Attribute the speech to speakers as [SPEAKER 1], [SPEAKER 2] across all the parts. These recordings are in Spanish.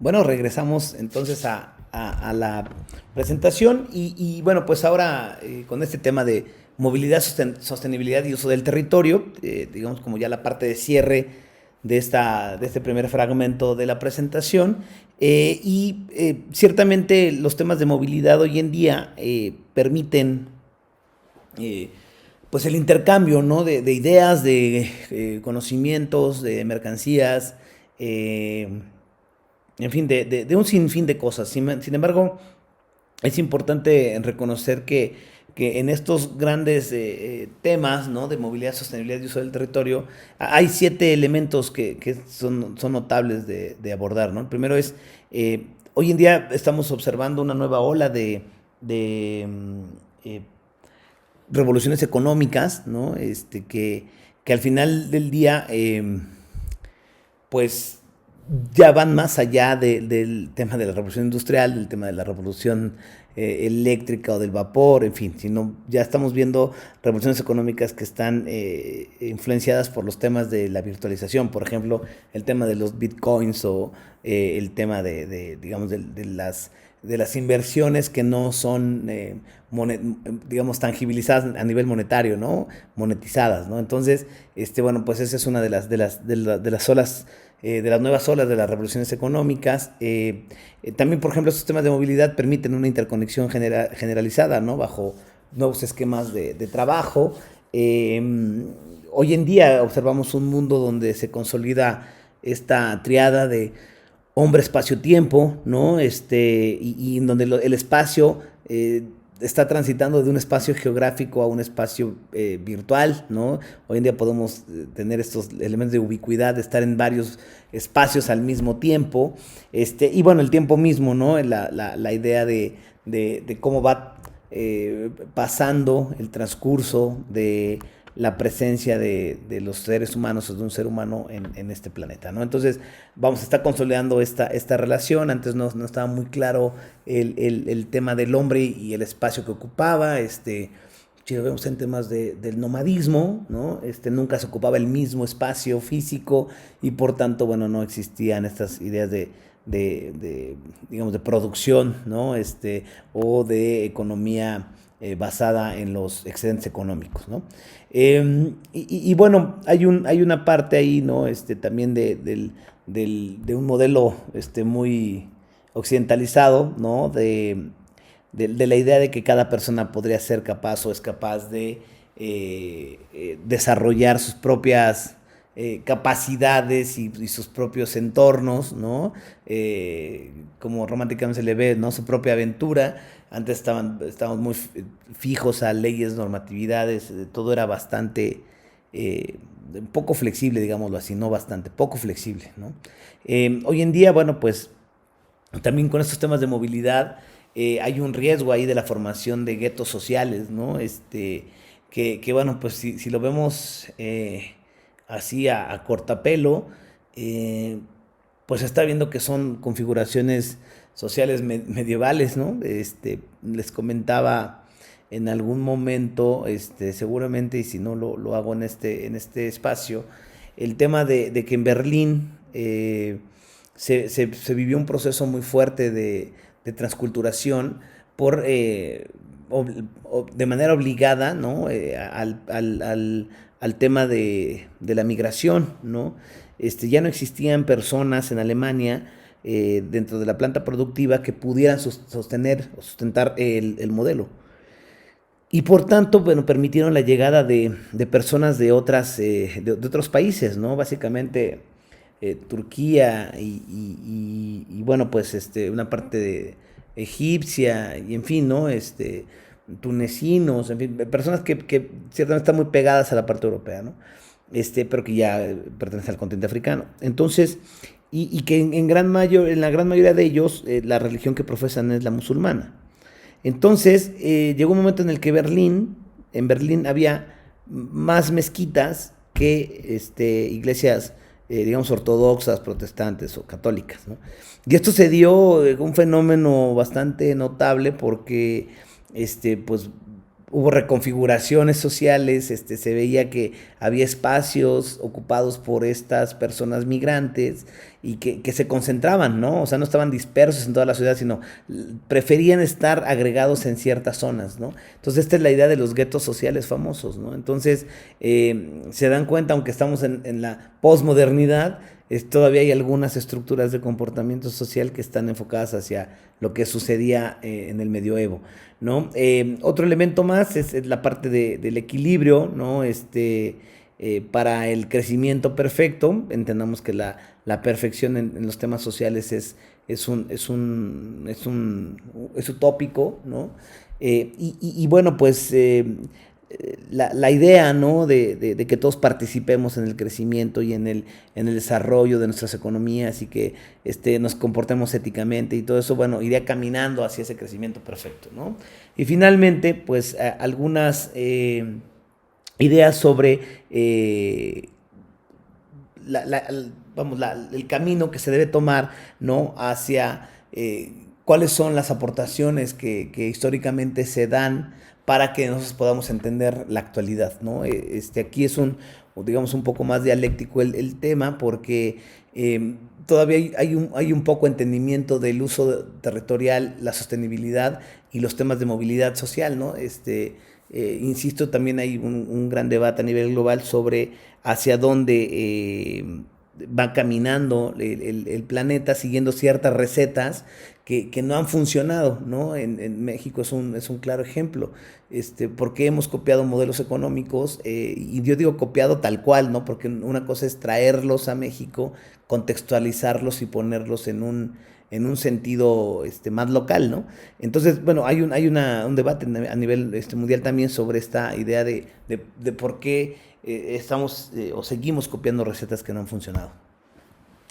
[SPEAKER 1] Bueno, regresamos entonces a la presentación bueno, pues ahora con este tema de movilidad, sostenibilidad y uso del territorio, digamos como ya la parte de cierre de este primer fragmento de la presentación. Ciertamente los temas de movilidad hoy en día permiten eh, pues el intercambio, ¿no? de ideas, de conocimientos, de mercancías, eh, en fin, de un sinfín de cosas. Sin embargo, es importante reconocer que en estos grandes temas, ¿no? de movilidad, sostenibilidad y uso del territorio, hay 7 elementos que son notables de abordar, ¿no? El primero es, hoy en día estamos observando una nueva ola de revoluciones económicas, ¿no? Que al final del día, pues ya van más allá del tema de la revolución industrial, del tema de la revolución eléctrica o del vapor, en fin, sino ya estamos viendo revoluciones económicas que están influenciadas por los temas de la virtualización, por ejemplo, el tema de los bitcoins o el tema digamos, de las inversiones que no son, digamos, tangibilizadas a nivel monetario, ¿no? Monetizadas, ¿no? Entonces, bueno, pues esa es una de las olas, de las nuevas olas de las revoluciones económicas. También, por ejemplo, estos temas de movilidad permiten una interconexión generalizada, ¿no? Bajo nuevos esquemas de trabajo. Hoy en día observamos un mundo donde se consolida esta triada de hombre, espacio, tiempo, ¿no? Y en donde el espacio está transitando de un espacio geográfico a un espacio virtual, ¿no? Hoy en día podemos tener estos elementos de ubicuidad, de estar en varios espacios al mismo tiempo, y bueno, el tiempo mismo, ¿no? La idea de cómo va pasando el transcurso de la presencia de los seres humanos o de un ser humano en este planeta, ¿no? Entonces, vamos a estar consolidando esta relación. Antes no estaba muy claro el tema del hombre y el espacio que ocupaba. Si lo vemos en temas del nomadismo, ¿no? Nunca se ocupaba el mismo espacio físico y por tanto, bueno, no existían estas ideas digamos, de producción, ¿no? O de economía basada en los excedentes económicos, ¿no? Bueno, hay una parte ahí, ¿no? También de un modelo muy occidentalizado, ¿no? De la idea de que cada persona podría ser capaz o es capaz de desarrollar sus propias capacidades y sus propios entornos, ¿no? Como románticamente se le ve, ¿no? Su propia aventura. Antes estábamos muy fijos a leyes, normatividades, todo era bastante poco flexible, digámoslo así, no bastante, poco flexible, ¿no? Hoy en día, bueno, pues también con estos temas de movilidad hay un riesgo ahí de la formación de guetos sociales, ¿no? Bueno, pues si lo vemos así a cortapelo, eh, pues se está viendo que son configuraciones sociales medievales, ¿no? Les comentaba en algún momento, seguramente, y si no lo hago en este espacio, el tema de que en Berlín se vivió un proceso muy fuerte de transculturación por, de manera obligada, ¿no? Al tema de la migración, ¿no? Ya no existían personas en Alemania dentro de la planta productiva que pudieran sostener o sustentar el modelo. Y por tanto, bueno, permitieron la llegada de personas de otros países, ¿no? Básicamente Turquía bueno, pues una parte de egipcia y en fin, ¿no? Tunecinos, en fin, personas que ciertamente están muy pegadas a la parte europea, ¿no? Pero que ya pertenecen al continente africano. Entonces, y que en la gran mayoría de ellos, la religión que profesan es la musulmana. Entonces, llegó un momento en el que en Berlín había más mezquitas que iglesias, digamos, ortodoxas, protestantes o católicas, ¿no? Y esto se dio un fenómeno bastante notable porque, pues, hubo reconfiguraciones sociales, se veía que había espacios ocupados por estas personas migrantes y que se concentraban, ¿no? O sea, no estaban dispersos en toda la ciudad, sino preferían estar agregados en ciertas zonas, ¿no? Entonces, esta es la idea de los guetos sociales famosos, ¿no? Entonces, se dan cuenta, aunque estamos en la posmodernidad, todavía hay algunas estructuras de comportamiento social que están enfocadas hacia lo que sucedía en el medioevo, ¿no? Otro elemento más es la parte del equilibrio, ¿no? Para el crecimiento perfecto, entendamos que la perfección en los temas sociales es utópico, ¿no? Y bueno, pues la idea, ¿no? de que todos participemos en el crecimiento y en el desarrollo de nuestras economías y que nos comportemos éticamente y todo eso, bueno, iría caminando hacia ese crecimiento perfecto, ¿no? Y finalmente, pues algunas ideas sobre el camino que se debe tomar, ¿no? Hacia cuáles son las aportaciones que históricamente se dan para que nosotros podamos entender la actualidad, ¿no? Aquí es digamos, un poco más dialéctico el tema, porque todavía hay un poco entendimiento del uso territorial, la sostenibilidad y los temas de movilidad social, ¿no? Insisto, también hay un gran debate a nivel global sobre hacia dónde va caminando el planeta siguiendo ciertas recetas que no han funcionado, ¿no? En México es un claro ejemplo, porque hemos copiado modelos económicos, y yo digo copiado tal cual, ¿no? Porque una cosa es traerlos a México, contextualizarlos y ponerlos en un sentido más local, ¿no? Entonces, bueno, hay un debate a nivel mundial también sobre esta idea de por qué estamos o seguimos copiando recetas que no han funcionado.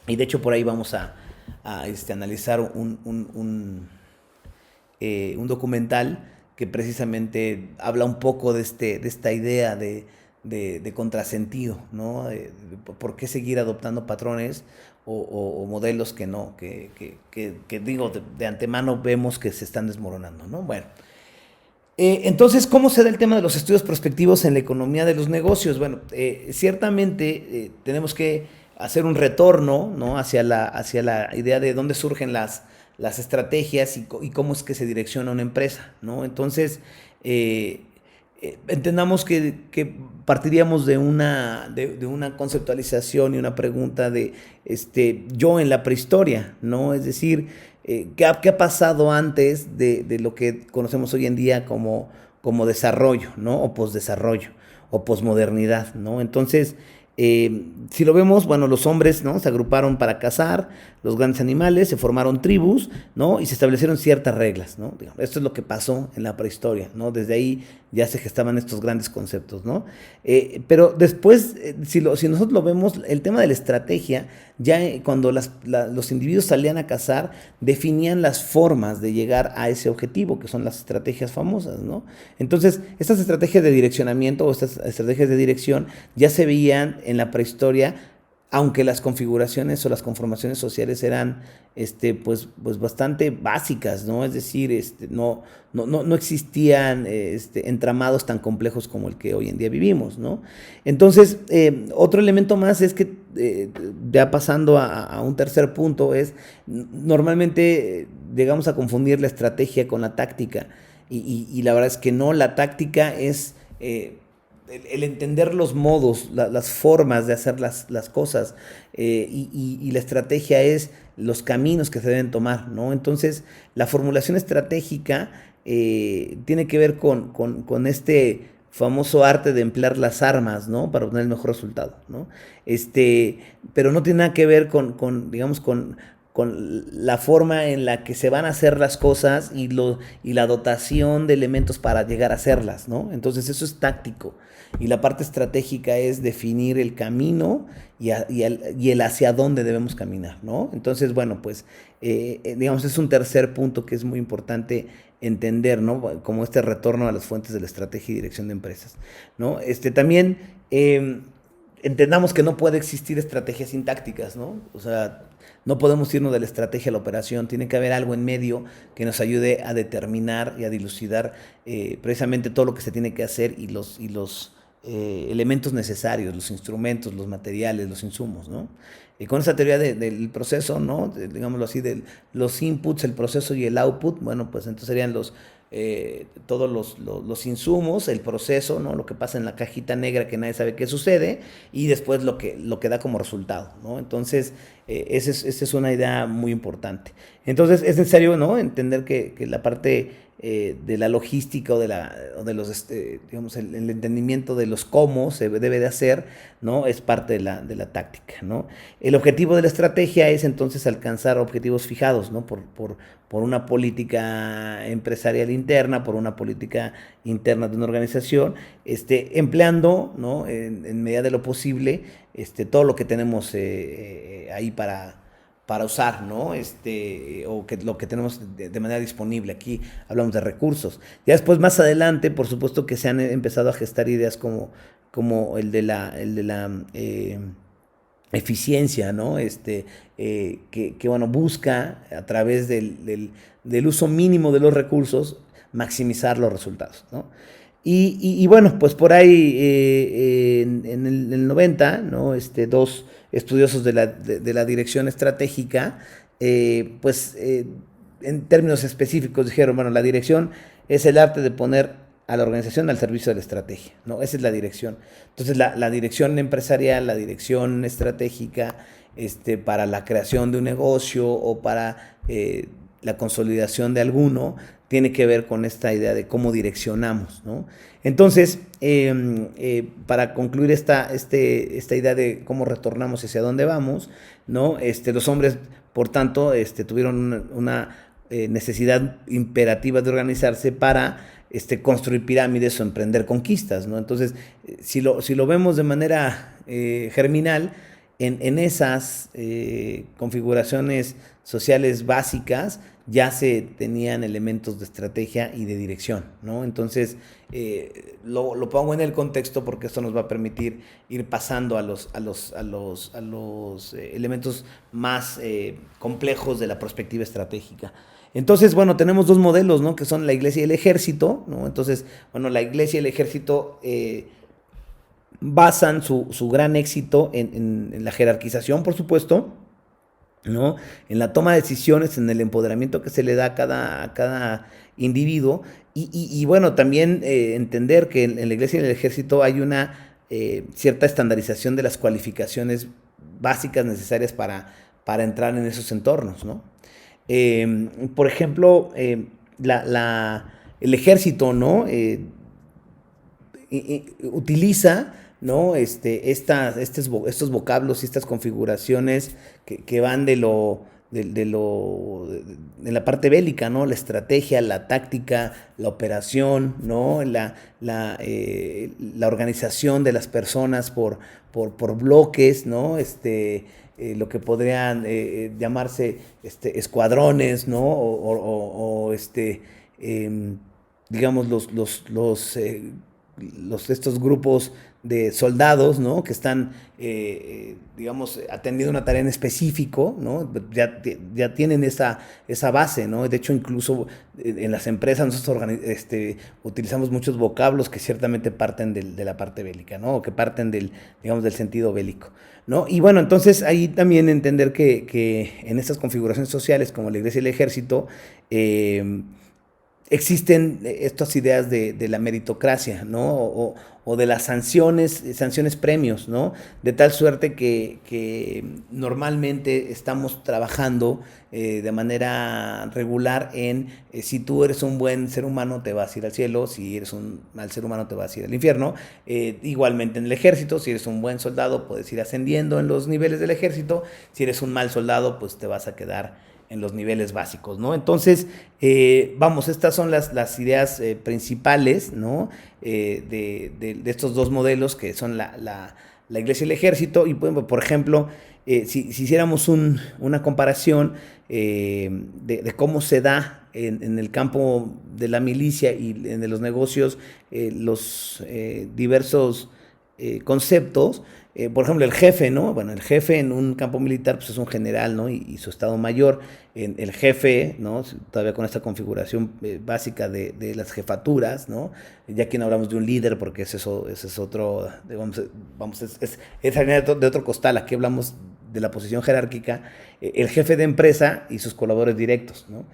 [SPEAKER 1] Y de hecho por ahí vamos a analizar un documental que precisamente habla un poco de esta idea de contrasentido, ¿no? ¿Por qué seguir adoptando patrones o modelos que no, que digo, de antemano vemos que se están desmoronando, ¿no? Bueno. Entonces, ¿cómo se da el tema de los estudios prospectivos en la economía de los negocios? Bueno, ciertamente tenemos que hacer un retorno, ¿no? hacia la idea de dónde surgen las estrategias y cómo es que se direcciona una empresa, ¿no? Entonces, entendamos que partiríamos de una conceptualización y una pregunta de yo en la prehistoria, ¿no? Es decir, ¿qué ha pasado antes de lo que conocemos hoy en día como desarrollo, ¿no? O posdesarrollo, o posmodernidad, ¿no? Entonces, si lo vemos, bueno, los hombres, ¿no? Se agruparon para cazar los grandes animales, se formaron tribus, ¿no? Y se establecieron ciertas reglas, ¿no? Esto es lo que pasó en la prehistoria, ¿no? Desde ahí ya se gestaban estos grandes conceptos, ¿no? Pero después, si nosotros lo vemos, el tema de la estrategia, ya cuando los individuos salían a cazar, definían las formas de llegar a ese objetivo, que son las estrategias famosas, ¿no? Entonces, estas estrategias de direccionamiento o estas estrategias de dirección ya se veían en la prehistoria, aunque las configuraciones o las conformaciones sociales eran pues bastante básicas, ¿no? Es decir, no existían entramados tan complejos como el que hoy en día vivimos, ¿no? Entonces, otro elemento más es que, ya pasando a un tercer punto, es normalmente llegamos a confundir la estrategia con la táctica, y la verdad es que no, la táctica es el entender los modos, las formas de hacer las cosas, y la estrategia es los caminos que se deben tomar, ¿no? Entonces, la formulación estratégica tiene que ver con este famoso arte de emplear las armas, ¿no? Para obtener el mejor resultado, ¿no? Pero no tiene nada que ver digamos, con la forma en la que se van a hacer las cosas y la dotación de elementos para llegar a hacerlas, ¿no? Entonces eso es táctico, y la parte estratégica es definir el camino y el hacia dónde debemos caminar, ¿no? Entonces, bueno, pues digamos, es un tercer punto que es muy importante entender, ¿no? Como este retorno a las fuentes de la estrategia y dirección de empresas, ¿no? También entendamos que no puede existir estrategias sin tácticas, ¿no? O sea, No podemos irnos de la estrategia a la operación, tiene que haber algo en medio que nos ayude a determinar y a dilucidar precisamente todo lo que se tiene que hacer y los elementos necesarios, los instrumentos, los materiales, los insumos, ¿no? Y con esa teoría del proceso, ¿no? Digámoslo así, de los inputs, el proceso y el output, bueno, pues entonces serían todos los insumos, el proceso, ¿no? Lo que pasa en la cajita negra que nadie sabe qué sucede, y después lo que da como resultado, ¿no? Entonces, esa es una idea muy importante. Entonces, es necesario, ¿no? Entender que la parte de la logística o de los, digamos, el entendimiento de los cómo se debe de hacer, ¿no? Es parte de la táctica, ¿no? El objetivo de la estrategia es entonces alcanzar objetivos fijados, ¿no? Por una política empresarial interna, por una política interna de una organización, empleando, ¿no? En medida de lo posible, todo lo que tenemos ahí para usar, ¿no? O lo que tenemos de manera disponible. Aquí hablamos de recursos. Ya después, más adelante, por supuesto que se han empezado a gestar ideas como el de la eficiencia, ¿no? Bueno, busca a través del uso mínimo de los recursos maximizar los resultados, ¿no? Y bueno, pues por ahí en el 90, ¿no? Dos estudiosos de la dirección estratégica, en términos específicos dijeron, bueno, la dirección es el arte de poner a la organización al servicio de la estrategia, ¿no? Esa es la dirección. Entonces, la dirección empresarial, la dirección estratégica, para la creación de un negocio o para la consolidación de alguno, tiene que ver con esta idea de cómo direccionamos, ¿no? Entonces, para concluir esta idea de cómo retornamos hacia dónde vamos, ¿no? Los hombres, por tanto, tuvieron una necesidad imperativa de organizarse para construir pirámides o emprender conquistas, ¿no? Entonces, si lo vemos de manera germinal, en esas configuraciones sociales básicas ya se tenían elementos de estrategia y de dirección, ¿no? Entonces, lo pongo en el contexto porque esto nos va a permitir ir pasando a los elementos más complejos de la perspectiva estratégica. Entonces, bueno, tenemos dos modelos, ¿no? Que son la iglesia y el ejército, ¿no? Entonces, bueno, la iglesia y el ejército basan su gran éxito en la jerarquización, por supuesto, ¿no? En la toma de decisiones, en el empoderamiento que se le da a cada individuo, y bueno, también entender que en la iglesia y en el ejército hay una cierta estandarización de las cualificaciones básicas necesarias para entrar en esos entornos, ¿no? Por ejemplo, el ejército, ¿no? Utiliza, ¿no? Estos vocablos y estas configuraciones que van de la parte bélica, ¿no? La estrategia, la táctica, la operación, ¿no? La organización de las personas por bloques, ¿no? Lo que podrían llamarse escuadrones, ¿no? Digamos, estos grupos de soldados, ¿no? Que están, digamos, atendiendo una tarea en específico, ¿no? Ya tienen esa base, ¿no? De hecho, incluso en las empresas nosotros utilizamos muchos vocablos que ciertamente parten de la parte bélica, ¿no? O que parten digamos, del sentido bélico, ¿no? Y bueno, entonces ahí también entender que en estas configuraciones sociales, como la iglesia y el ejército, existen estas ideas de la meritocracia, ¿no? O de las sanciones premios, ¿no? De tal suerte que normalmente estamos trabajando de manera regular en si tú eres un buen ser humano te vas a ir al cielo, si eres un mal ser humano te vas a ir al infierno. Igualmente en el ejército, si eres un buen soldado puedes ir ascendiendo en los niveles del ejército, si eres un mal soldado pues te vas a quedar en los niveles básicos, ¿no? Entonces, vamos, estas son las ideas principales, ¿no? De estos dos modelos que son la iglesia y el ejército. Y, por ejemplo, si hiciéramos una comparación de cómo se da en el campo de la milicia y de los negocios los diversos conceptos, Por ejemplo, el jefe, ¿no? Bueno, el jefe en un campo militar pues es un general, ¿no? Y su estado mayor. El jefe, ¿no? Todavía con esta configuración básica de las jefaturas, ¿no? Ya aquí no hablamos de un líder porque ese es otro, digamos, vamos, es harina de otro costal. Aquí hablamos de la posición jerárquica, el jefe de empresa y sus colaboradores directos, ¿no?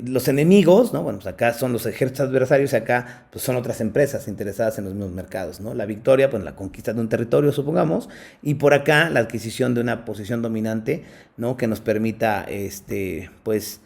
[SPEAKER 1] Los enemigos, ¿no? Bueno, pues acá son los ejércitos adversarios y acá pues son otras empresas interesadas en los mismos mercados, ¿no? La victoria, pues la conquista de un territorio, supongamos, y por acá la adquisición de una posición dominante, ¿no? Que nos permita, pues,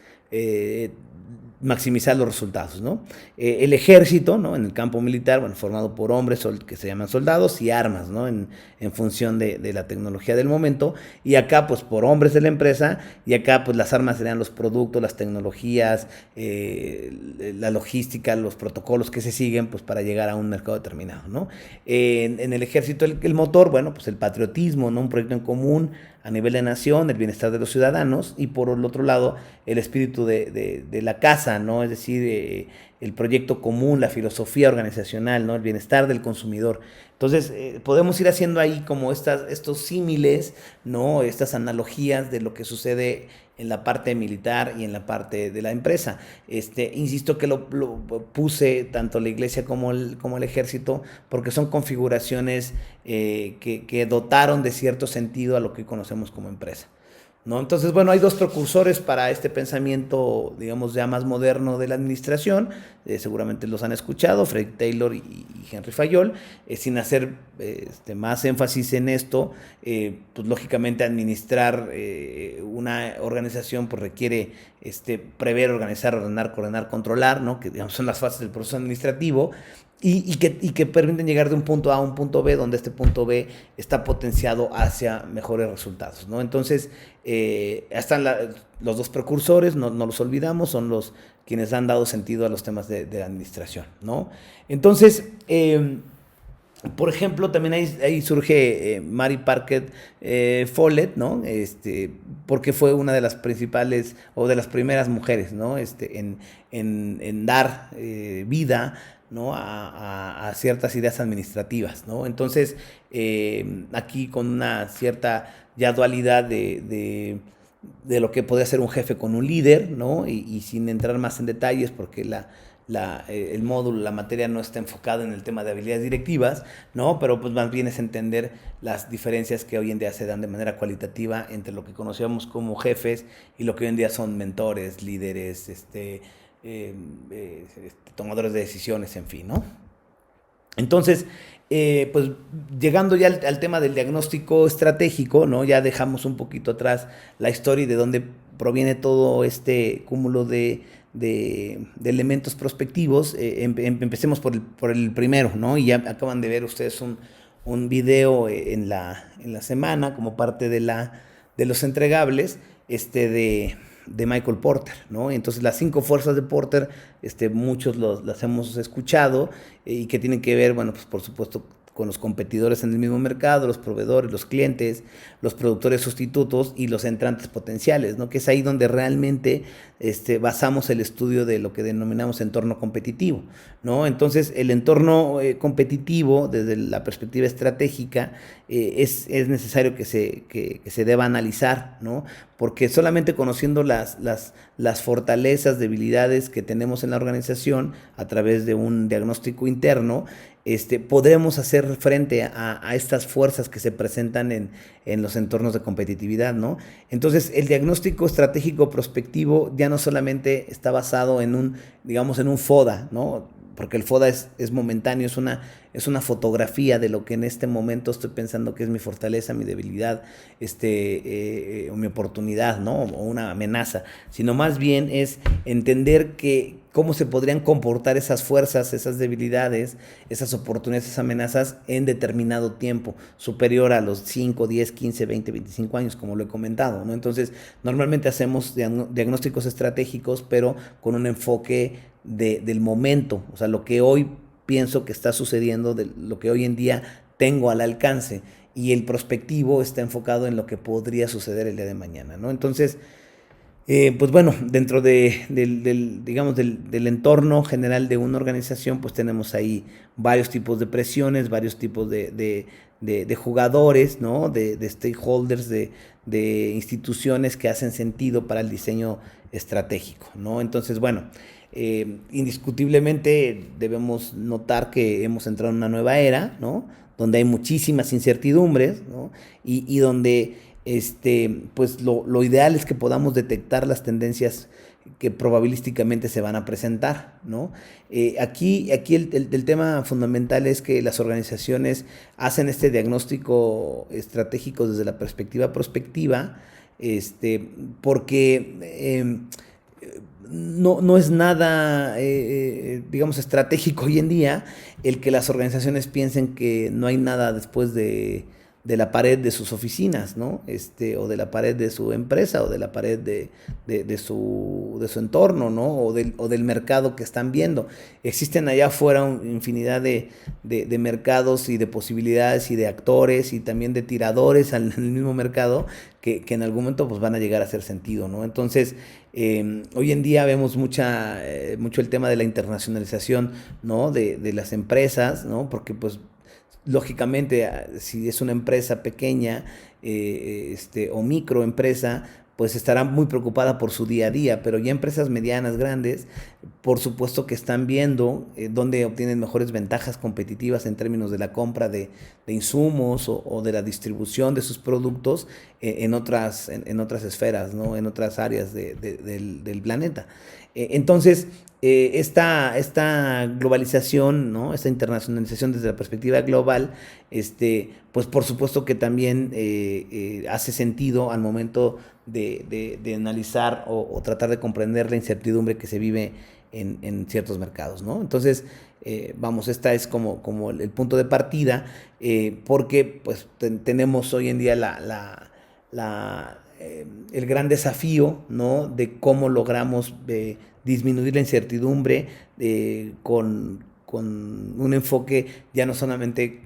[SPEAKER 1] maximizar los resultados, ¿no? El ejército, ¿no? En el campo militar, bueno, formado por hombres que se llaman soldados y armas, ¿no? En función de la tecnología del momento, y acá pues por hombres de la empresa, y acá pues las armas serían los productos, las tecnologías, la logística, los protocolos que se siguen pues para llegar a un mercado determinado, ¿no? En el ejército el motor, bueno, pues el patriotismo, ¿no? Un proyecto en común a nivel de nación, el bienestar de los ciudadanos, y por el otro lado el espíritu de la casa, ¿no? Es decir, el proyecto común, la filosofía organizacional, ¿no? El bienestar del consumidor. Entonces, podemos ir haciendo ahí como estos símiles, ¿no? Estas analogías de lo que sucede en la parte militar y en la parte de la empresa. Insisto que lo puse tanto la iglesia como el ejército porque son configuraciones que dotaron de cierto sentido a lo que conocemos como empresa, ¿no? Entonces, bueno, hay dos precursores para este pensamiento, digamos, ya más moderno de la administración. Seguramente los han escuchado, Frederick Taylor y Henry Fayol. Sin hacer más énfasis en esto, pues lógicamente administrar una organización pues requiere prever, organizar, ordenar, coordinar, controlar, ¿no? Que digamos son las fases del proceso administrativo. Y que permiten llegar de un punto A a un punto B, donde este punto B está potenciado hacia mejores resultados, ¿no? Entonces, están los dos precursores, no los olvidamos, son quienes han dado sentido a los temas de la administración, ¿no? Entonces, por ejemplo, también ahí surge Mary Parker Follett, ¿no? Porque fue una de las principales o de las primeras mujeres, ¿no? En dar vida, ¿no? a ciertas ideas administrativas, ¿no? Entonces, aquí con una cierta ya dualidad de lo que podría ser un jefe con un líder, ¿no? Y sin entrar más en detalles, porque el módulo, la materia no está enfocada en el tema de habilidades directivas, ¿no? Pero pues más bien es entender las diferencias que hoy en día se dan de manera cualitativa entre lo que conocíamos como jefes y lo que hoy en día son mentores, líderes, tomadores de decisiones, en fin, ¿no? Entonces, pues llegando ya al tema del diagnóstico estratégico, ¿no? Ya dejamos un poquito atrás la historia y de dónde proviene todo este cúmulo de elementos prospectivos. Empecemos por el primero, ¿no? Y ya acaban de ver ustedes un video en la semana como parte de los entregables de Michael Porter, ¿no? Entonces las 5 fuerzas de Porter, muchos las hemos escuchado y que tienen que ver, bueno, pues por supuesto con los competidores en el mismo mercado, los proveedores, los clientes, los productores sustitutos y los entrantes potenciales, ¿no? Que es ahí donde realmente basamos el estudio de lo que denominamos entorno competitivo, ¿no? Entonces, el entorno competitivo, desde la perspectiva estratégica, es necesario que se deba analizar, ¿no? Porque solamente conociendo las fortalezas, debilidades que tenemos en la organización a través de un diagnóstico interno, podremos hacer frente a estas fuerzas que se presentan en los entornos de competitividad, ¿no? Entonces, el diagnóstico estratégico prospectivo ya no solamente está basado en un FODA, ¿no? Porque el FODA es momentáneo, es una fotografía de lo que en este momento estoy pensando que es mi fortaleza, mi debilidad, o mi oportunidad, ¿no? O una amenaza, sino más bien es entender cómo se podrían comportar esas fuerzas, esas debilidades, esas oportunidades, esas amenazas en determinado tiempo, superior a los 5, 10, 15, 20, 25 años, como lo he comentado, ¿no? Entonces, normalmente hacemos diagnósticos estratégicos, pero con un enfoque del momento, o sea, lo que hoy pienso que está sucediendo, de lo que hoy en día tengo al alcance, y el prospectivo está enfocado en lo que podría suceder el día de mañana, ¿no? Entonces, Pues bueno, dentro digamos, del entorno general de una organización, pues tenemos ahí varios tipos de presiones, varios tipos de jugadores, ¿no? De stakeholders, de instituciones que hacen sentido para el diseño estratégico, ¿no? Entonces, bueno, indiscutiblemente debemos notar que hemos entrado en una nueva era, ¿no? Donde hay muchísimas incertidumbres, ¿no? Y donde pues lo ideal es que podamos detectar las tendencias que probabilísticamente se van a presentar, ¿no? Aquí el tema fundamental es que las organizaciones hacen este diagnóstico estratégico desde la perspectiva prospectiva, porque no es nada, digamos, estratégico hoy en día el que las organizaciones piensen que no hay nada después de la pared de sus oficinas, ¿no? O de la pared de su empresa, o de la pared de su entorno, ¿no? O del mercado que están viendo. Existen allá afuera infinidad de mercados y de posibilidades y de actores y también de tiradores en el mismo mercado que en algún momento pues, van a llegar a hacer sentido, ¿no? Entonces, hoy en día vemos mucho el tema de la internacionalización, ¿no? De las empresas, ¿no? Porque pues lógicamente, si es una empresa pequeña o microempresa, pues estará muy preocupada por su día a día, pero ya empresas medianas, grandes, por supuesto que están viendo dónde obtienen mejores ventajas competitivas en términos de la compra de insumos o de la distribución de sus productos en otras esferas, ¿no? En otras áreas del planeta. Entonces, esta globalización, ¿no? Esta internacionalización desde la perspectiva global, pues por supuesto que también hace sentido al momento de analizar o tratar de comprender la incertidumbre que se vive en ciertos mercados, ¿no? Entonces, vamos, esta es como el punto de partida, porque pues tenemos hoy en día el gran desafío, ¿no? De cómo logramos disminuir la incertidumbre con un enfoque ya no solamente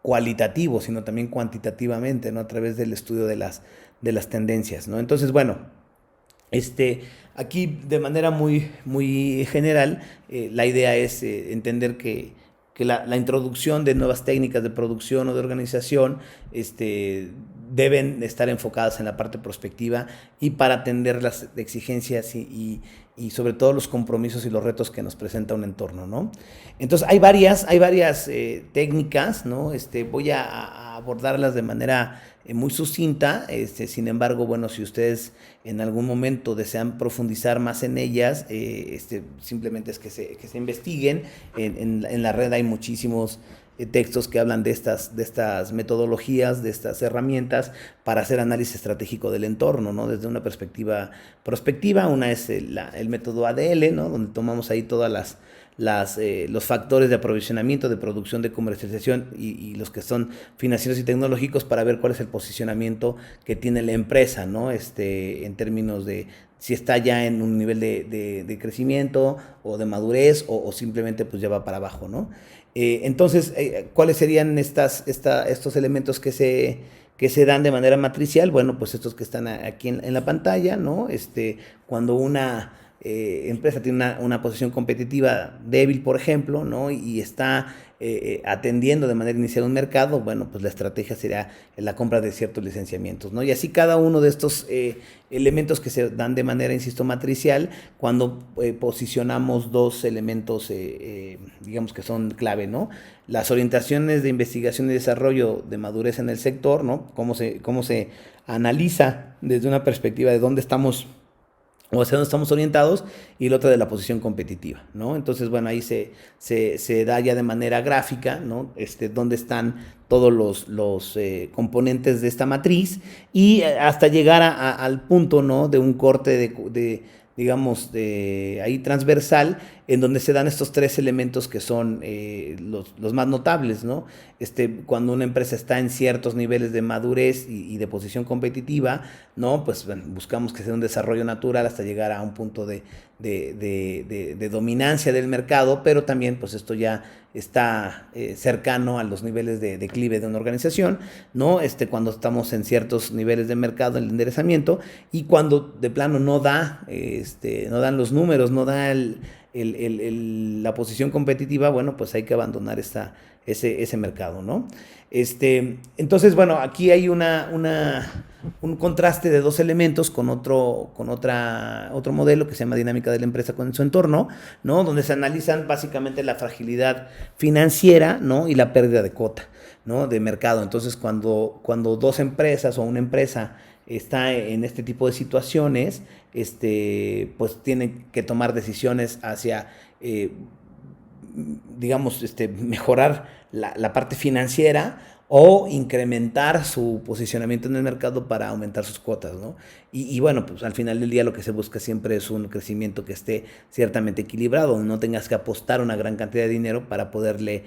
[SPEAKER 1] cualitativo, sino también cuantitativamente, ¿no? A través del estudio de las tendencias, ¿no? Entonces, bueno, aquí de manera muy general, la idea es entender que la introducción de nuevas técnicas de producción o de organización deben estar enfocadas en la parte prospectiva y para atender las exigencias y sobre todo los compromisos y los retos que nos presenta un entorno, ¿no? Entonces hay varias técnicas, ¿no? Voy a abordarlas de manera muy sucinta, sin embargo, bueno, si ustedes en algún momento desean profundizar más en ellas, simplemente es que se investiguen. En la red hay muchísimos textos que hablan de estas metodologías, de estas herramientas para hacer análisis estratégico del entorno, ¿no? Desde una perspectiva prospectiva. Una es el método ADL, ¿no? Donde tomamos ahí todas los factores de aprovisionamiento, de producción, de comercialización y los que son financieros y tecnológicos para ver cuál es el posicionamiento que tiene la empresa, ¿no? En términos de si está ya en un nivel de crecimiento o de madurez o simplemente pues ya va para abajo, ¿no? Entonces, ¿cuáles serían estos elementos que se dan de manera matricial? Bueno, pues estos que están aquí en la pantalla, ¿no? Cuando una empresa tiene una posición competitiva débil, por ejemplo, ¿no? Y está atendiendo de manera inicial un mercado, bueno, pues la estrategia será la compra de ciertos licenciamientos, ¿no? Y así cada uno de estos elementos que se dan de manera, insisto, matricial, cuando posicionamos dos elementos, digamos que son clave, ¿no? Las orientaciones de investigación y desarrollo de madurez en el sector, ¿no? Cómo se analiza desde una perspectiva de dónde estamos o hacia dónde estamos orientados, y la otra de la posición competitiva, ¿no? Entonces, bueno, ahí se da ya de manera gráfica, ¿no? Dónde están todos los componentes de esta matriz y hasta llegar al punto, ¿no? De un corte digamos, ahí transversal, en donde se dan estos tres elementos que son los más notables, ¿no? Cuando una empresa está en ciertos niveles de madurez y de posición competitiva, ¿no? Pues bueno, buscamos que sea un desarrollo natural hasta llegar a un punto de dominancia del mercado, pero también pues esto ya está cercano a los niveles de declive de una organización, ¿no? Cuando estamos en ciertos niveles de mercado, el enderezamiento, y cuando de plano no dan los números, no da la posición competitiva, bueno, pues hay que abandonar ese mercado, ¿no? Entonces, bueno, aquí hay un contraste de dos elementos con otro modelo que se llama dinámica de la empresa con su entorno, ¿no? Donde se analizan básicamente la fragilidad financiera, ¿no? Y la pérdida de cuota, ¿no? De mercado. Entonces, cuando dos empresas o una empresa está en este tipo de situaciones, pues tienen que tomar decisiones hacia, digamos, mejorar la parte financiera o incrementar su posicionamiento en el mercado para aumentar sus cuotas, ¿no? Y bueno, pues al final del día lo que se busca siempre es un crecimiento que esté ciertamente equilibrado, no tengas que apostar una gran cantidad de dinero para poderle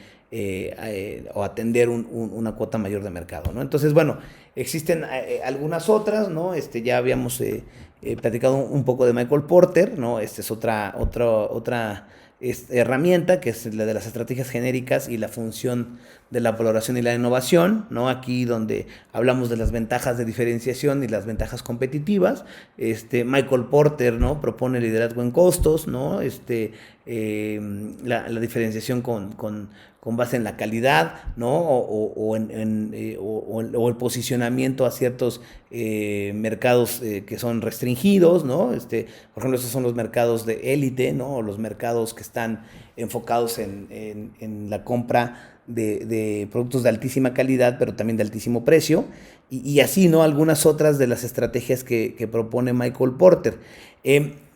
[SPEAKER 1] o atender una cuota mayor de mercado, ¿no? Entonces, bueno, existen algunas otras, ¿no? Ya habíamos platicado un poco de Michael Porter, ¿no? Es otra herramienta, que es la de las estrategias genéricas y la función de la valoración y la innovación, ¿no? Aquí donde hablamos de las ventajas de diferenciación y las ventajas competitivas. Michael Porter, ¿no? Propone liderazgo en costos, ¿no? La diferenciación con base en la calidad, ¿no? O el posicionamiento a ciertos mercados que son restringidos, ¿no? Por ejemplo, esos son los mercados de élite, ¿no? O los mercados que están enfocados en la compra de productos de altísima calidad, pero también de altísimo precio, y así, ¿no? Algunas otras de las estrategias que propone Michael Porter.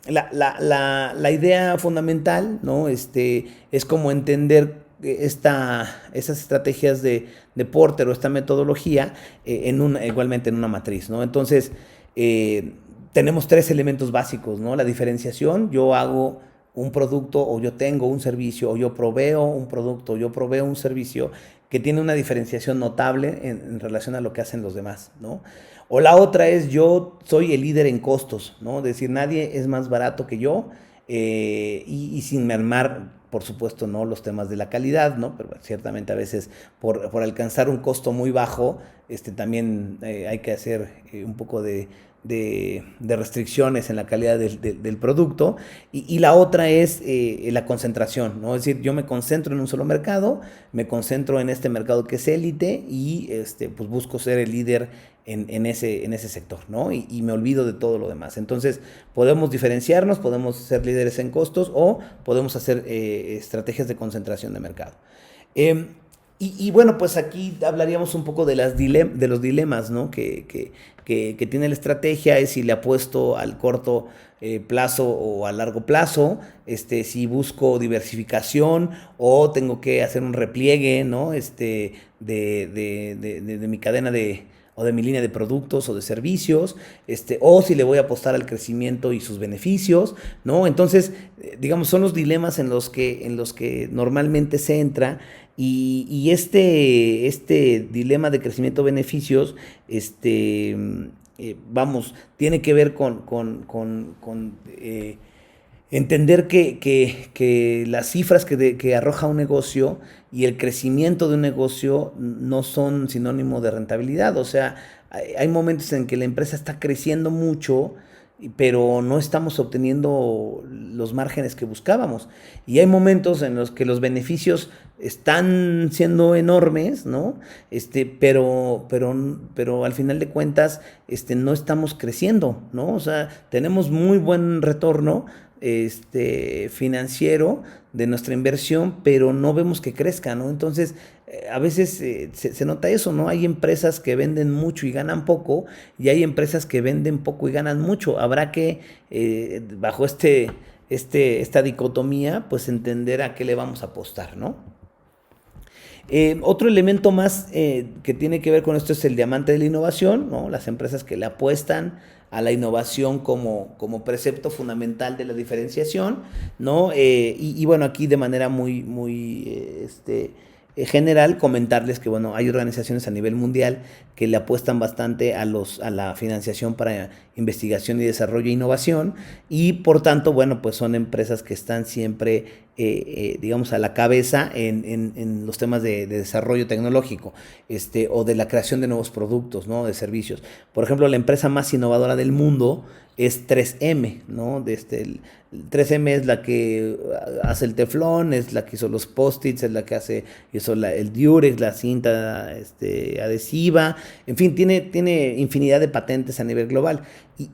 [SPEAKER 1] La idea fundamental, ¿no? Es como entender esas estrategias de Porter o esta metodología igualmente en una matriz, ¿no? Entonces, tenemos tres elementos básicos, ¿no? La diferenciación: yo hago un producto, o yo tengo un servicio, o yo proveo un producto, o yo proveo un servicio que tiene una diferenciación notable en relación a lo que hacen los demás, ¿no? O la otra es: yo soy el líder en costos, ¿no? Es decir, nadie es más barato que yo, y sin mermar, por supuesto, no los temas de la calidad, ¿no? Pero bueno, ciertamente a veces por alcanzar un costo muy bajo, también hay que hacer un poco de restricciones en la calidad del producto. Y la otra es la concentración, ¿no? Es decir, yo me concentro en un solo mercado, me concentro en este mercado que es élite, y pues busco ser el líder en ese sector, ¿no? Y me olvido de todo lo demás. Entonces, podemos diferenciarnos, podemos ser líderes en costos, o podemos hacer estrategias de concentración de mercado. Y bueno, pues aquí hablaríamos un poco de los dilemas, ¿no? que tiene la estrategia. Es si le apuesto al corto plazo o a largo plazo, si busco diversificación o tengo que hacer un repliegue, ¿no? De mi cadena o de mi línea de productos o de servicios, o si le voy a apostar al crecimiento y sus beneficios, ¿no? Entonces, digamos, son los dilemas en los que normalmente se entra. Y este dilema de crecimiento-beneficios, tiene que ver con entender que las cifras que arroja un negocio y el crecimiento de un negocio no son sinónimo de rentabilidad. O sea, hay momentos en que la empresa está creciendo mucho, pero no estamos obteniendo los márgenes que buscábamos. Y hay momentos en los que los beneficios están siendo enormes, ¿no? Pero al final de cuentas, no estamos creciendo, ¿no? O sea, tenemos muy buen retorno financiero de nuestra inversión, pero no vemos que crezca, ¿no? Entonces, a veces se nota eso, ¿no? Hay empresas que venden mucho y ganan poco, y hay empresas que venden poco y ganan mucho. Habrá que, bajo esta dicotomía, pues entender a qué le vamos a apostar, ¿no? Otro elemento más que tiene que ver con esto es el diamante de la innovación, ¿no? Las empresas que le apuestan a la innovación como precepto fundamental de la diferenciación, ¿no? Y bueno, aquí de manera muy general, comentarles que, bueno, hay organizaciones a nivel mundial que le apuestan bastante a la financiación para investigación y desarrollo e innovación, y por tanto, bueno, pues son empresas que están siempre, digamos, a la cabeza en los temas de desarrollo tecnológico, o de la creación de nuevos productos, ¿no? De servicios. Por ejemplo, la empresa más innovadora del mundo es 3M, ¿no? El 3M es la que hace el teflón, es la que hizo los post-its, es la que hizo el Durex, la cinta adhesiva, en fin, tiene infinidad de patentes a nivel global.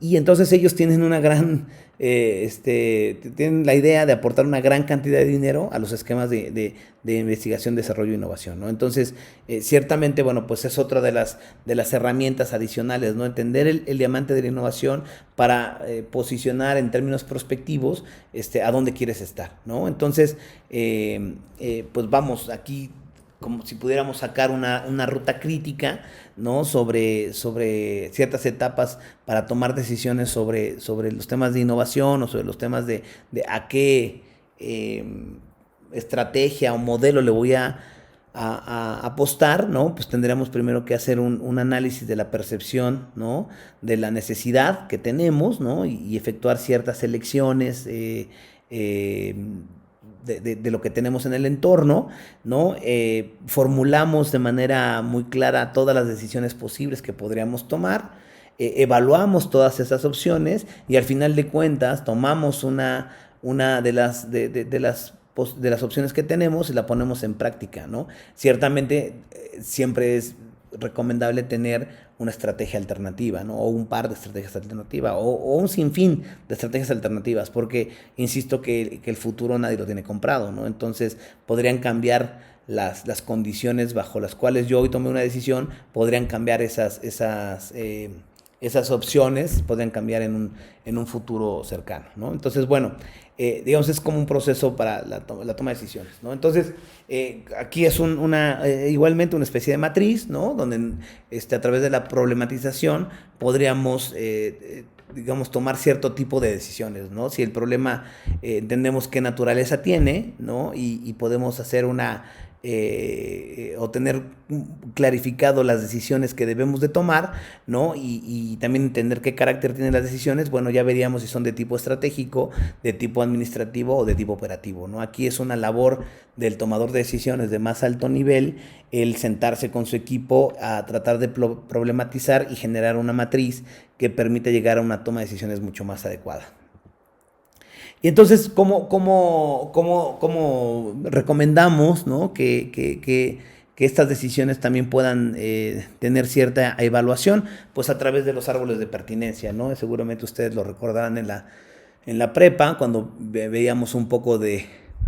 [SPEAKER 1] Y entonces ellos tienen una gran, tienen la idea de aportar una gran cantidad de dinero a los esquemas de investigación, desarrollo e innovación, ¿no? Entonces, ciertamente, bueno, pues es otra de las herramientas adicionales, ¿no? Entender el diamante de la innovación para posicionar en términos prospectivos a dónde quieres estar, ¿no? Entonces, pues vamos, aquí como si pudiéramos sacar una ruta crítica, ¿no? Sobre ciertas etapas para tomar decisiones sobre los temas de innovación o sobre los temas de a qué estrategia o modelo le voy a apostar, ¿no? Pues tendríamos primero que hacer un análisis de la percepción, ¿no? De la necesidad que tenemos, ¿no? Y efectuar ciertas selecciones de lo que tenemos en el entorno, ¿no? Formulamos de manera muy clara todas las decisiones posibles que podríamos tomar, evaluamos todas esas opciones y al final de cuentas tomamos una de las opciones que tenemos y la ponemos en práctica, ¿no? Ciertamente siempre es recomendable tener una estrategia alternativa, ¿no? O un par de estrategias alternativas, o un sinfín de estrategias alternativas, porque insisto que el futuro nadie lo tiene comprado, ¿no? Entonces podrían cambiar las condiciones bajo las cuales yo hoy tomé una decisión, podrían cambiar esas opciones, podrían cambiar en un futuro cercano, ¿no? Entonces, bueno, digamos, es como un proceso para la toma de decisiones, ¿no? Entonces, aquí es igualmente una especie de matriz, ¿no? Donde a través de la problematización podríamos, digamos, tomar cierto tipo de decisiones, ¿no? Si el problema entendemos qué naturaleza tiene, ¿no? Y podemos hacer o tener clarificado las decisiones que debemos de tomar, ¿no? Y también entender qué carácter tienen las decisiones, bueno, ya veríamos si son de tipo estratégico, de tipo administrativo o de tipo operativo, ¿no? Aquí es una labor del tomador de decisiones de más alto nivel, el sentarse con su equipo a tratar de problematizar y generar una matriz que permita llegar a una toma de decisiones mucho más adecuada. Y entonces, ¿cómo recomendamos, ¿no? que estas decisiones también puedan tener cierta evaluación? Pues a través de los árboles de pertinencia, ¿no? Seguramente ustedes lo recordarán en la prepa, cuando veíamos un poco de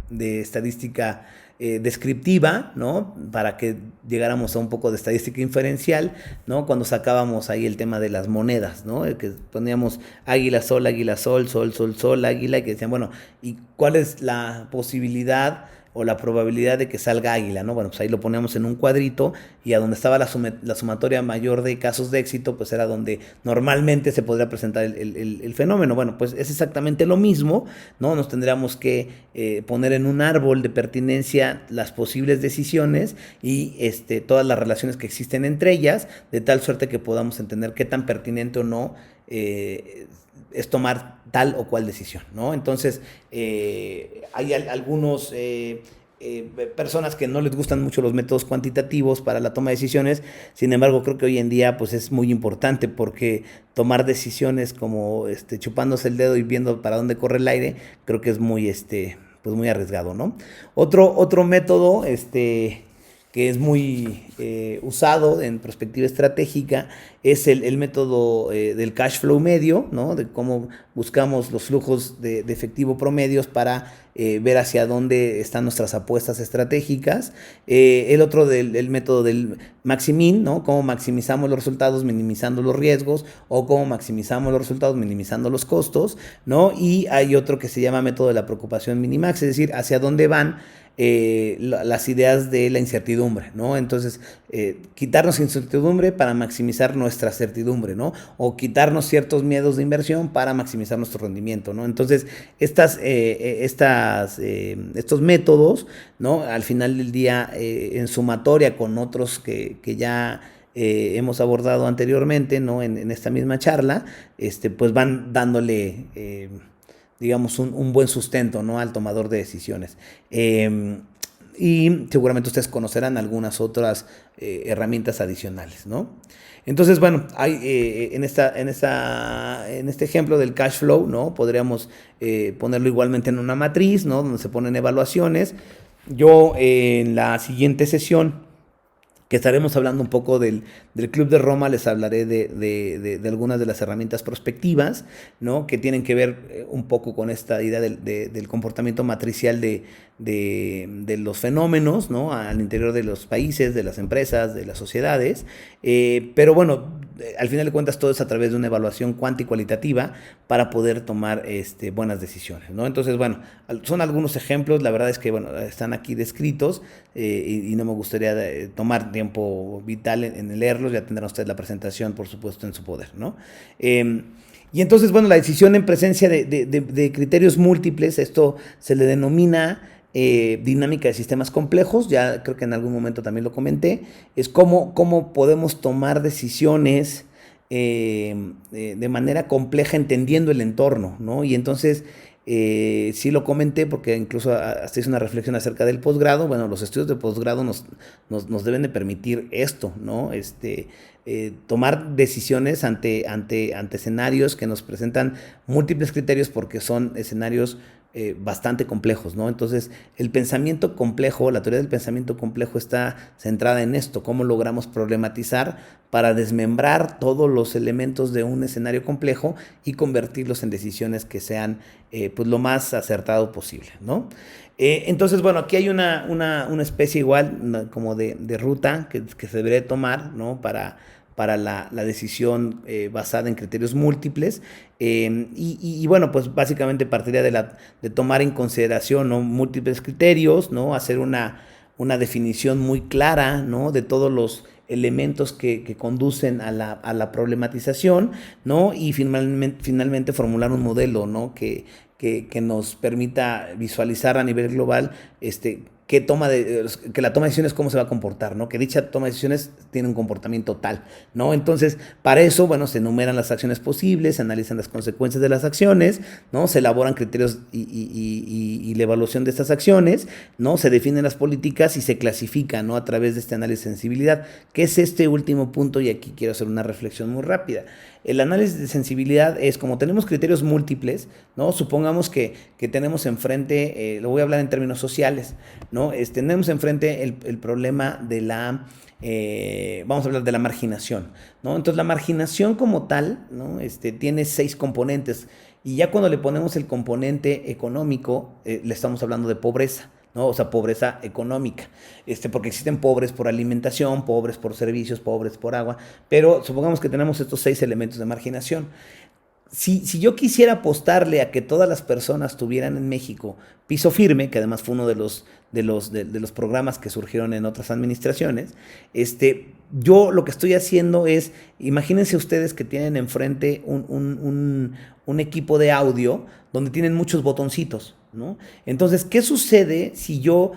[SPEAKER 1] estadística descriptiva, ¿no? Para que llegáramos a un poco de estadística inferencial, ¿no? Cuando sacábamos ahí el tema de las monedas, ¿no? Que poníamos águila, sol, sol, sol, sol, sol, águila, y que decían, bueno, ¿y cuál es la posibilidad o la probabilidad de que salga águila, ¿no? Bueno, pues ahí lo poníamos en un cuadrito y a donde estaba la sumatoria mayor de casos de éxito, pues era donde normalmente se podría presentar el fenómeno. Bueno, pues es exactamente lo mismo, ¿no? Nos tendríamos que poner en un árbol de pertinencia las posibles decisiones y todas las relaciones que existen entre ellas, de tal suerte que podamos entender qué tan pertinente o no es tomar tal o cual decisión, ¿no? Entonces, hay algunos personas que no les gustan mucho los métodos cuantitativos para la toma de decisiones. Sin embargo, creo que hoy en día pues es muy importante, porque tomar decisiones como chupándose el dedo y viendo para dónde corre el aire, creo que es muy pues muy arriesgado, ¿no? Otro método que es muy usado en perspectiva estratégica es el método del cash flow medio, ¿no? De cómo buscamos los flujos de efectivo promedios para ver hacia dónde están nuestras apuestas estratégicas. El otro el método del maximin, ¿no? Cómo maximizamos los resultados minimizando los riesgos, o cómo maximizamos los resultados minimizando los costos, ¿no? Y hay otro que se llama método de la preocupación minimax, es decir, hacia dónde van las ideas de la incertidumbre, ¿no? Entonces, quitarnos incertidumbre para maximizar nuestra certidumbre, ¿no? O quitarnos ciertos miedos de inversión para maximizar nuestro rendimiento, ¿no? Entonces, estos métodos, ¿no? Al final del día, en sumatoria con otros que ya hemos abordado anteriormente, ¿no? En esta misma charla, pues van dándole, digamos, un buen sustento, ¿no? Al tomador de decisiones. Y seguramente ustedes conocerán algunas otras herramientas adicionales, ¿no? Entonces, bueno, hay en este ejemplo del cash flow, ¿no? Podríamos ponerlo igualmente en una matriz, ¿no? Donde se ponen evaluaciones. Yo en la siguiente sesión, que estaremos hablando un poco del Club de Roma, les hablaré de algunas de las herramientas prospectivas, ¿no? Que tienen que ver un poco con esta idea del comportamiento matricial de los fenómenos, ¿no? Al interior de los países, de las empresas, de las sociedades. Pero bueno, al final de cuentas todo es a través de una evaluación cuántica y cualitativa para poder tomar buenas decisiones, ¿no? Entonces, bueno, son algunos ejemplos, la verdad es que, bueno, están aquí descritos y no me gustaría tomar tiempo vital en leerlos. Ya tendrán ustedes la presentación, por supuesto, en su poder, ¿no? Y entonces, bueno, la decisión en presencia de criterios múltiples, esto se le denomina dinámica de sistemas complejos. Ya creo que en algún momento también lo comenté. Es cómo podemos tomar decisiones de manera compleja entendiendo el entorno, ¿no? Y entonces sí lo comenté porque incluso hasta hice una reflexión acerca del posgrado. Bueno, los estudios de posgrado nos deben de permitir esto, ¿no? Tomar decisiones ante escenarios que nos presentan múltiples criterios porque son escenarios bastante complejos, ¿no? Entonces, el pensamiento complejo, la teoría del pensamiento complejo está centrada en esto, cómo logramos problematizar para desmembrar todos los elementos de un escenario complejo y convertirlos en decisiones que sean pues lo más acertado posible, ¿no? Entonces, bueno, aquí hay una especie igual como de ruta que se debería tomar, ¿no? Para la decisión basada en criterios múltiples. Y bueno, pues básicamente partiría de tomar en consideración, ¿no? Múltiples criterios, ¿no? Hacer una definición muy clara, ¿no? De todos los elementos que conducen a la problematización, ¿no? Y finalmente formular un modelo, ¿no? Que nos permita visualizar a nivel global que la toma de decisiones cómo se va a comportar, ¿no? Que dicha toma de decisiones tiene un comportamiento tal, ¿no? Entonces, para eso, bueno, se enumeran las acciones posibles, se analizan las consecuencias de las acciones, ¿no? Se elaboran criterios y la evaluación de estas acciones, ¿no? Se definen las políticas y se clasifican, ¿no? A través de este análisis de sensibilidad, que es este último punto, y aquí quiero hacer una reflexión muy rápida. El análisis de sensibilidad es como tenemos criterios múltiples, ¿no? Supongamos que tenemos enfrente, lo voy a hablar en términos sociales, ¿no? Tenemos enfrente el problema de vamos a hablar de la marginación, ¿no? Entonces la marginación como tal, ¿no? Tiene 6 componentes, y ya cuando le ponemos el componente económico, le estamos hablando de pobreza, ¿no? O sea, pobreza económica, porque existen pobres por alimentación, pobres por servicios, pobres por agua, pero supongamos que tenemos estos 6 elementos de marginación. Si yo quisiera apostarle a que todas las personas tuvieran en México piso firme, que además fue uno de los programas que surgieron en otras administraciones, yo lo que estoy haciendo es, imagínense ustedes que tienen enfrente un equipo de audio donde tienen muchos botoncitos, ¿no? Entonces, ¿qué sucede si yo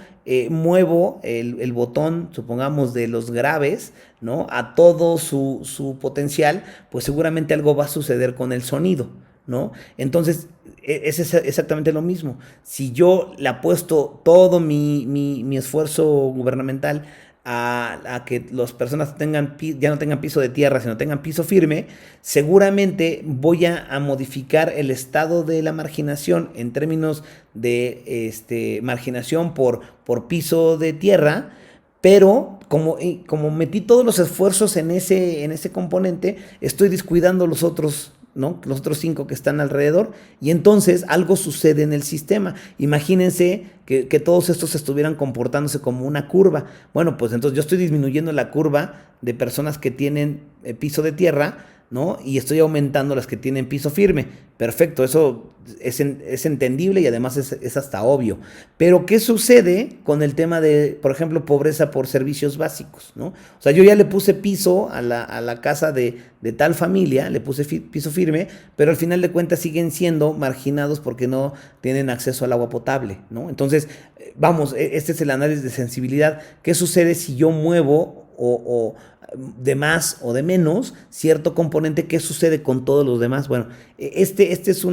[SPEAKER 1] muevo el botón, supongamos, de los graves, ¿no? A todo su potencial? Pues seguramente algo va a suceder con el sonido, ¿no? Entonces, es exactamente lo mismo. Si yo le apuesto todo mi esfuerzo gubernamental a que las personas ya no tengan piso de tierra, sino tengan piso firme, seguramente voy a modificar el estado de la marginación en términos de marginación por piso de tierra, pero como metí todos los esfuerzos en ese componente, estoy descuidando los otros, ¿no? Los otros 5 que están alrededor, y entonces algo sucede en el sistema. Imagínense que todos estos estuvieran comportándose como una curva. Bueno, pues entonces yo estoy disminuyendo la curva de personas que tienen piso de tierra, ¿no? Y estoy aumentando las que tienen piso firme. Perfecto, eso es entendible y además es hasta obvio. Pero, ¿qué sucede con el tema de, por ejemplo, pobreza por servicios básicos, ¿no? O sea, yo ya le puse piso a la casa de tal familia, le puse piso firme, pero al final de cuentas siguen siendo marginados porque no tienen acceso al agua potable, ¿no? Entonces, vamos, este es el análisis de sensibilidad. ¿Qué sucede si yo muevo o de más o de menos cierto componente? ¿Qué sucede con todos los demás? Bueno, este es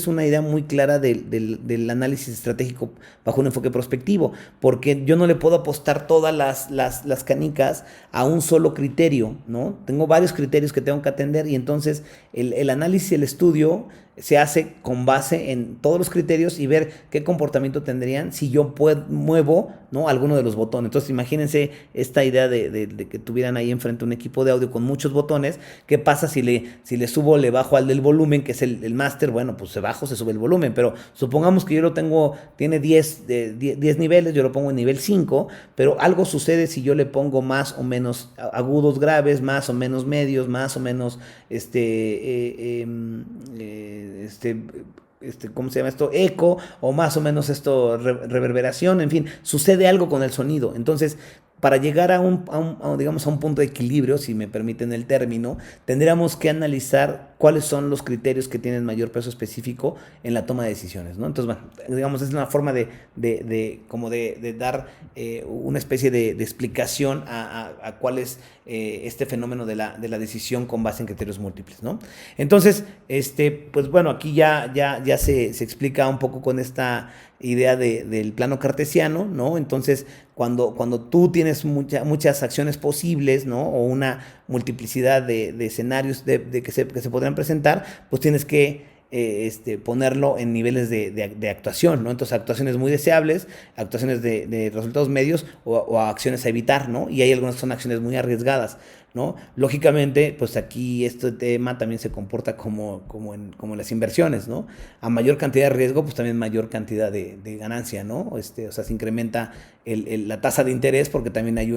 [SPEAKER 1] una idea muy clara del análisis estratégico bajo un enfoque prospectivo, porque yo no le puedo apostar todas las canicas a un solo criterio, ¿no? Tengo varios criterios que tengo que atender y entonces el análisis, el estudio se hace con base en todos los criterios y ver qué comportamiento tendrían si yo muevo, ¿no?, alguno de los botones. Entonces, imagínense esta idea de que tuvieran ahí enfrente un equipo de audio con muchos botones. ¿Qué pasa si le subo, le bajo al del volumen, que es el máster? Bueno, pues se bajo, se sube el volumen, pero supongamos que yo lo tengo, tiene 10 niveles, yo lo pongo en nivel 5, pero algo sucede si yo le pongo más o menos agudos graves, más o menos medios, más o menos ¿cómo se llama esto? Eco, o más o menos esto, reverberación, en fin, sucede algo con el sonido. Entonces, para llegar digamos, a un punto de equilibrio, si me permiten el término, tendríamos que analizar cuáles son los criterios que tienen mayor peso específico en la toma de decisiones, ¿no? Entonces, bueno, digamos, es una forma de dar una especie de explicación a cuál es este fenómeno de la decisión con base en criterios múltiples, ¿no? Entonces, pues bueno, aquí ya se explica un poco con esta idea del plano cartesiano, ¿no? Entonces, cuando tú tienes muchas acciones posibles, ¿no?, o una multiplicidad de escenarios que se podrían presentar, pues tienes que ponerlo en niveles de actuación, ¿no? Entonces, actuaciones muy deseables, actuaciones de resultados medios o acciones a evitar, ¿no? Y hay algunas que son acciones muy arriesgadas, ¿no? Lógicamente, pues aquí este tema también se comporta como en las inversiones, ¿no? A mayor cantidad de riesgo, pues también mayor cantidad de ganancia, ¿no? O sea, se incrementa la tasa de interés porque también hay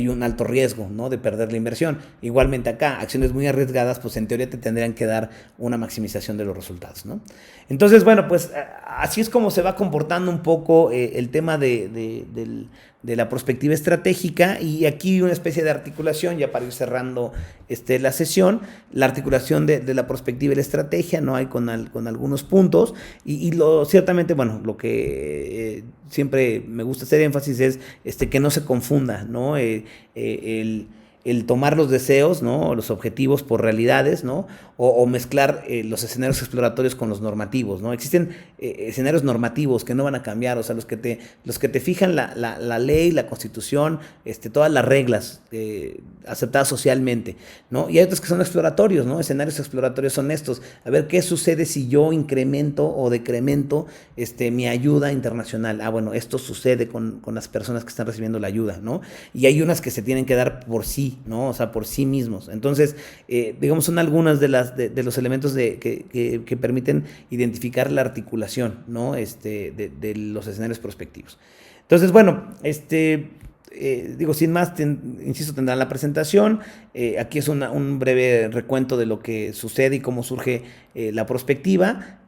[SPEAKER 1] un alto riesgo, ¿no?, de perder la inversión. Igualmente acá, acciones muy arriesgadas, pues en teoría te tendrían que dar una maximización de los resultados, ¿no? Entonces, bueno, pues así es como se va comportando un poco el tema de la prospectiva estratégica, y aquí una especie de articulación, ya para ir cerrando la sesión, la articulación de la prospectiva y la estrategia, ¿no? Hay con algunos puntos, y ciertamente, bueno, lo que siempre me gusta hacer énfasis es que no se confunda, ¿no?, el tomar los deseos, ¿no?, los objetivos por realidades, ¿no?, o mezclar los escenarios exploratorios con los normativos, ¿no? Existen escenarios normativos que no van a cambiar, o sea, los que te fijan la ley, la constitución, todas las reglas aceptadas socialmente, ¿no? Y hay otros que son exploratorios, ¿no? Escenarios exploratorios son estos. A ver, ¿qué sucede si yo incremento o decremento mi ayuda internacional? Ah, bueno, esto sucede con las personas que están recibiendo la ayuda, ¿no? Y hay unas que se tienen que dar por sí, ¿no? O sea, por sí mismos. Entonces, digamos, son algunas de los elementos que permiten identificar la articulación, ¿no?, de los escenarios prospectivos. Entonces, bueno, sin más, insisto, tendrán la presentación. Aquí es un breve recuento de lo que sucede y cómo surge la prospectiva.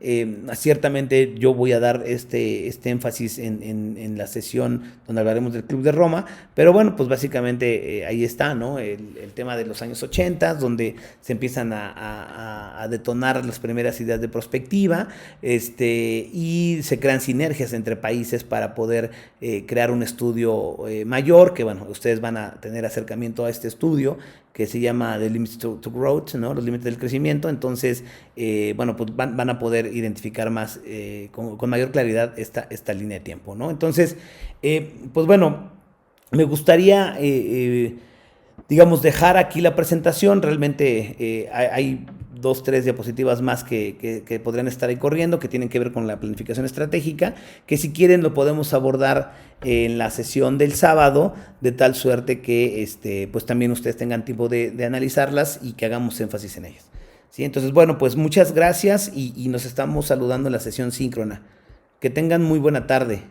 [SPEAKER 1] Ciertamente yo voy a dar este énfasis en la sesión donde hablaremos del Club de Roma, pero bueno, pues básicamente ahí está, ¿no?, el tema de los años 80, donde se empiezan a detonar las primeras ideas de prospectiva, y se crean sinergias entre países para poder crear un estudio mayor, que bueno, ustedes van a tener acercamiento a este estudio que se llama The Limits to Growth, ¿no?, los límites del crecimiento. Entonces, bueno, pues van a poder identificar más, con mayor claridad esta línea de tiempo, ¿no? Entonces, pues bueno, me gustaría, digamos, dejar aquí la presentación. Realmente hay 2-3 diapositivas más que podrían estar ahí corriendo, que tienen que ver con la planificación estratégica, que si quieren lo podemos abordar en la sesión del sábado, de tal suerte que pues también ustedes tengan tiempo de analizarlas y que hagamos énfasis en ellas, ¿sí? Entonces, bueno, pues muchas gracias y nos estamos saludando en la sesión síncrona. Que tengan muy buena tarde.